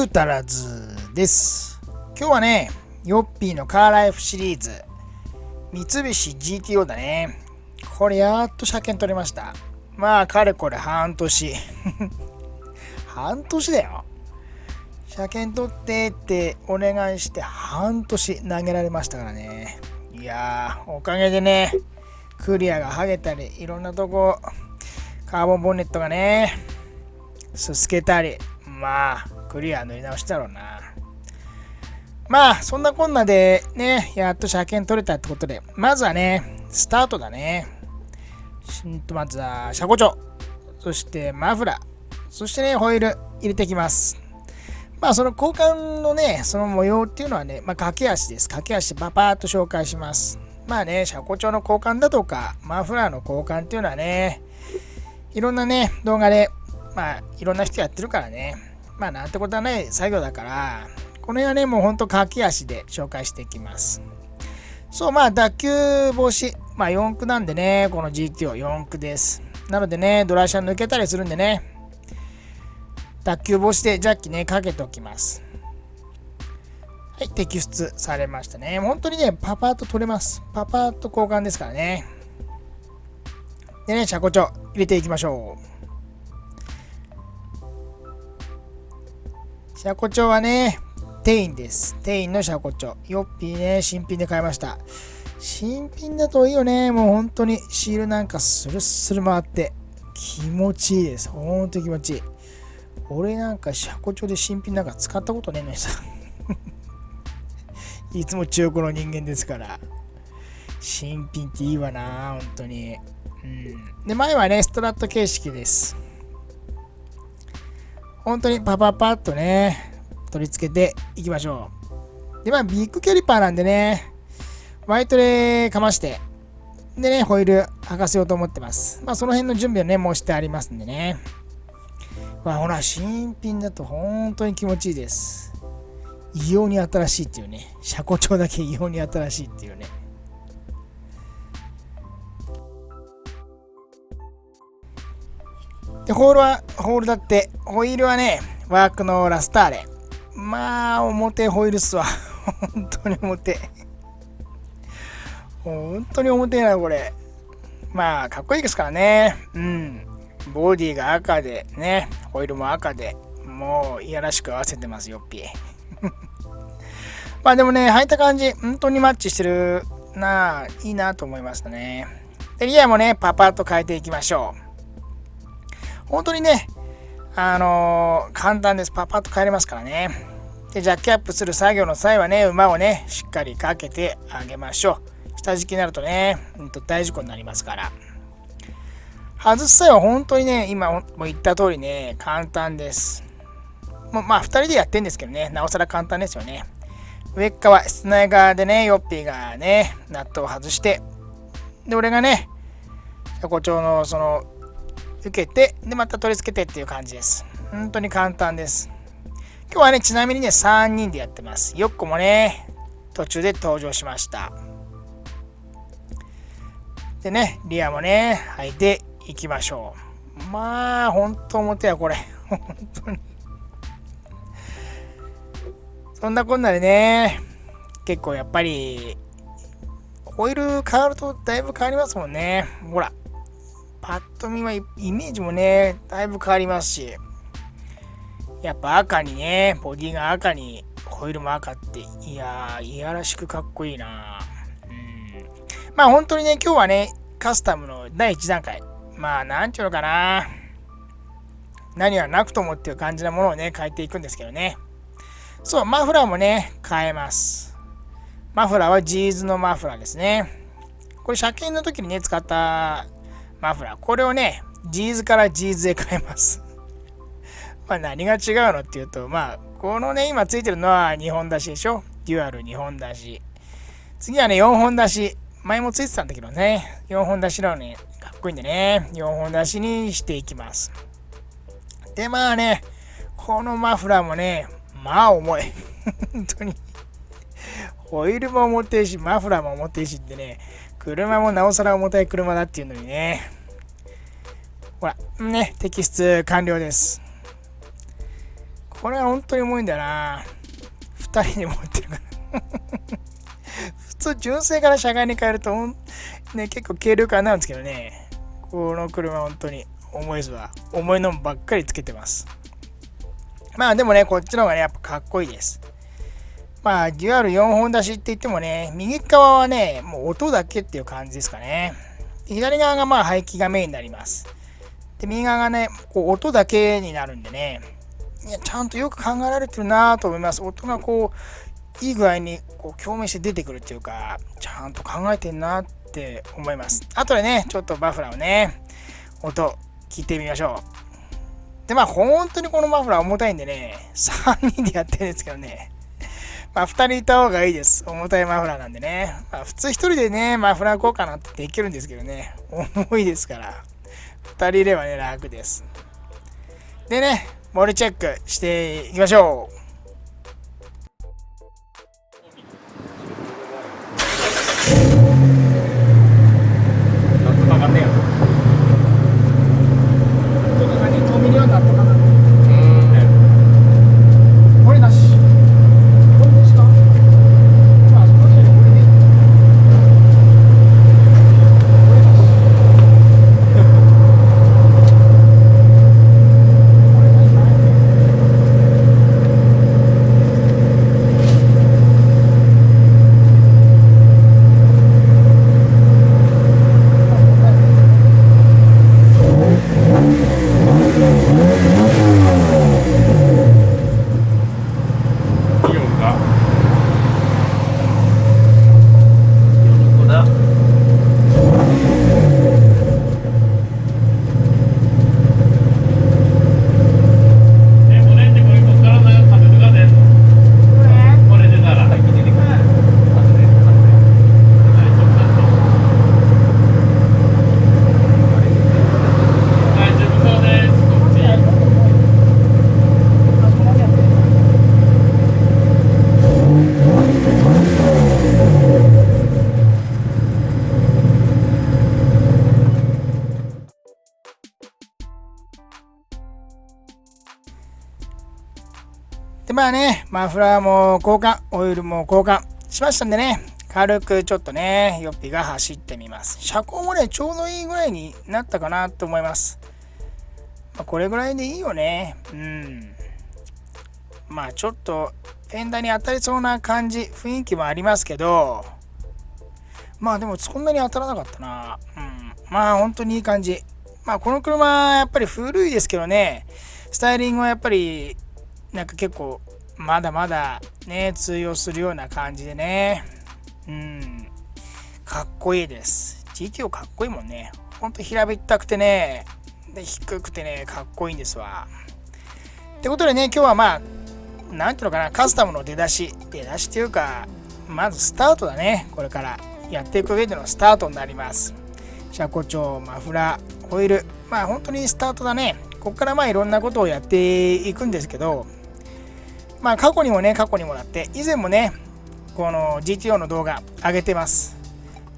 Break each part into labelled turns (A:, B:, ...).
A: グータラズです。今日はね、ヨッピーのカーライフシリーズ、三菱 GTO だね。これやっと車検取れました。まあ、かれこれ半年。半年だよ。車検取ってってお願いして半年投げられましたからね。いやー、おかげでね、クリアが剥げたり、いろんなとこ、カーボンボンネットがね、すすけたり、まあ、クリア塗り直しだろうな。まあ、そんなこんなでね、やっと車検取れたってことで、まずはね、スタートだね。まずは車庫帳、そしてマフラー、そしてね、ホイール入れていきます。まあ、その交換のね、その模様っていうのはね、まあ、駆け足です。駆け足でパパーっと紹介します。まあね、車庫帳の交換だとか、マフラーの交換っていうのはね、いろんなね、動画で、まあ、いろんな人やってるからね、まあ、なんてことはない作業だから、この辺はね、もうほんと駆け足で紹介していきます。そう、まあ、脱臼防止、まあ、4駆なんでね、この GTO4 駆です。なのでね、ドライシャン抜けたりするんでね、脱臼防止でジャッキね、かけておきます。はい、摘出されましたね。本当にね、パパッと取れます。パパッと交換ですからね。でね、車庫帳入れていきましょう。車庫帳はね、テインです。テインの車庫帳。ヨッピーね、新品で買いました。新品だといいよね。もう本当にシールなんかスルスル回って気持ちいいです。本当に気持ちいい。俺なんか車庫帳で新品なんか使ったことねえのにさ。いつも中古の人間ですから。新品っていいわな、本当に。で、前はね、ストラット形式です。本当にパパパッとね、取り付けていきましょう。で、まあ、ビッグキャリパーなんでね、ワイトでかまして、でね、ホイール履かせようと思ってます。まあ、その辺の準備はね、もうしてありますんでね。まあ、ほら、新品だと本当に気持ちいいです。異様に新しいっていうね。車庫帳だけ異様に新しいっていうね。で、ホールだって、ホイールはね、ワークのラスターレ。まあ、表ホイールっすわ。本当に表。本当に重いな、これ。まあ、かっこいいですからね。ボディが赤でね、ホイールも赤で、もういやらしく合わせてます、ヨッピー。まあでもね、履いた感じ、本当にマッチしてるなあ、いいなと思いましたね。で、リアもね、パパッと変えていきましょう。本当にね、簡単です。パパッと変えれますからね。で、ジャッキアップする作業の際はね、馬をね、しっかりかけてあげましょう。下敷きになるとね、大事故になりますから。外す際は本当にね、今も言った通りね、簡単です。まあ、2人でやってんですけどね、なおさら簡単ですよね。上側、室内側でね、ヨッピーがね、ナットを外して、で、俺がね、車庫帳の受けて、で、また取り付けてっていう感じです。本当に簡単です。今日はね、ちなみにね、3人でやってます。ヨッコもね、途中で登場しました。でね、リアもね、履いていきましょう。まあ、本当表や、これ。本当に。そんなこんなでね、結構やっぱり、ホイール変わるとだいぶ変わりますもんね。ほら。パッと見はイメージもね、だいぶ変わりますし、やっぱ赤にね、ボディが赤に、ホイールも赤って、いやー、いやらしくかっこいいな。まあ本当にね、今日はね、カスタムの第1段階。まあ、なんちゅうのかな。何はなくともっていう感じなものをね、変えていくんですけどね。そう、マフラーもね、変えます。マフラーはジーズのマフラーですね。これ、車検の時にね、使ったマフラー。これをね、ジーズからジーズへ変えます。まあ何が違うのっていうと、まあ、このね、今ついてるのは2本出しでしょ。デュアル2本出し。次はね、4本出し。前もついてたんだけどね、4本出しなのにかっこいいんでね、4本出しにしていきます。で、まあね、このマフラーもね、まあ重い。本当に。ホイールも重てえし、マフラーも重てえしってね、車もなおさら重たい車だっていうのにね。ほら、ね、摘出完了です。これは本当に重いんだよな。2人で持ってるから普通純正から車外に変えるとね、結構軽量化になるんですけどね、この車本当に重いですわ。重いのばっかりつけてます。まあでもね、こっちの方がね、やっぱかっこいいです。まあデュアル4本出しって言ってもね、右側はね、もう音だけっていう感じですかね。左側がまあ排気がメインになります。で、右側がね、こう音だけになるんでね、いや、ちゃんとよく考えられてるなと思います。音がこう、いい具合にこう共鳴して出てくるっていうか、ちゃんと考えてるなって思います。あとでね、ちょっとバフラーをね、音聞いてみましょう。で、まあ本当にこのマフラー重たいんでね、3人でやってるんですけどね、まあ2人いた方がいいです。重たいマフラーなんでね。まあ普通1人でね、マフラー交換なんてできるんですけどね、重いですから、2人いればね、楽です。でね、モリチェックしていきましょう。かかんねえよ。音がね、止めるようになったかな。これなし。これですか？まあ、そこでこれで。これなし。これなし。で、まあね、マフラーも交換、オイルも交換しましたんでね、軽くちょっとね、ヨッピが走ってみます。車高もね、ちょうどいいぐらいになったかなと思います。まあ、これぐらいでいいよね。まあちょっとフェンダーに当たりそうな感じ、雰囲気もありますけど、まあでもそんなに当たらなかったな。まあ本当にいい感じ。まあこの車やっぱり古いですけどね、スタイリングはやっぱりなんか結構まだまだね通用するような感じでね、かっこいいです。 GTO かっこいいもんね。ほんと平べったくてね、で低くてねかっこいいんですわ。ってことでね、今日はまあなんていうのかな、カスタムの出だしっていうか、まずスタートだね。これからやっていく上でのスタートになります。車庫帳、マフラー、ホイール、まあ本当にスタートだね。ここからまあいろんなことをやっていくんですけど、まあ過去にもらって、以前もね、この GTO の動画上げてます。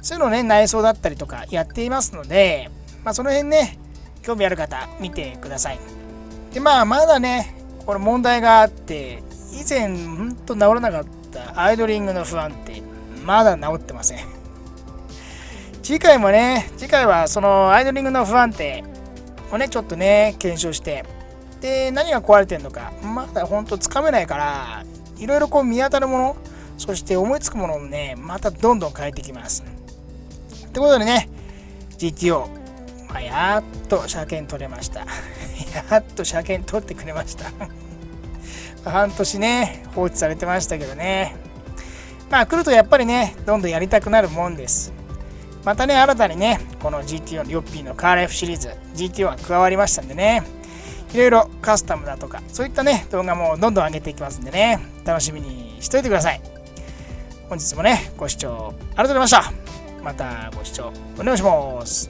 A: そういうのね、内装だったりとかやっていますので、まあその辺ね、興味ある方見てください。で、まあまだね、これ問題があって、以前ほんと治らなかったアイドリングの不安定、まだ治ってません。次回はそのアイドリングの不安定をね、ちょっとね、検証して、で、何が壊れてるのか、まだほんとつかめないから、いろいろこう見当たるもの、そして思いつくものをね、またどんどん変えてきます。ってことでね、GTO、まあ、やっと車検取れました。やっと車検取ってくれました。半年ね、放置されてましたけどね。まあ来るとやっぱりね、どんどんやりたくなるもんです。またね、新たにね、この GTO のヨッピーのカーライフシリーズ、GTO が加わりましたんでね、いろいろカスタムだとか、そういったね、動画もどんどん上げていきますんでね、楽しみにしといてください。本日もね、ご視聴ありがとうございました。またご視聴お願いします。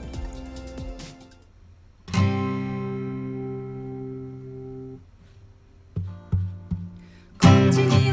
B: こっちに